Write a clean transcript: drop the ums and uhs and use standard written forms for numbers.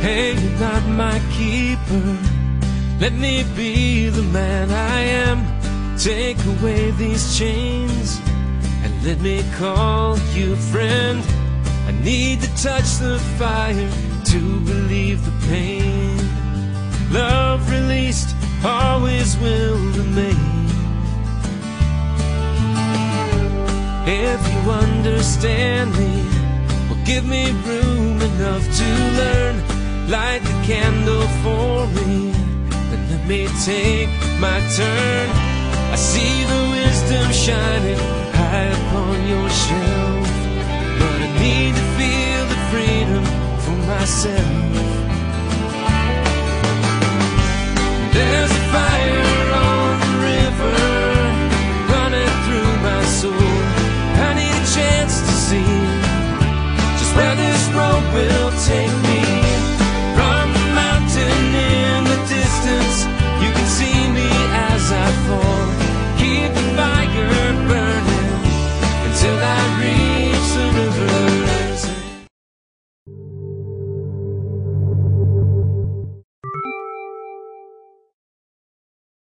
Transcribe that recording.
Hey, you're not my keeper. Let me be the man I am. Take away these chains and let me call you friend. I need to touch the fire to believe the pain. Love released always will remain. If you understand me, well, give me room enough to learn. Light the candle for me, then let me take my turn. I see the wisdom shining high upon your shelf, but I need to feel the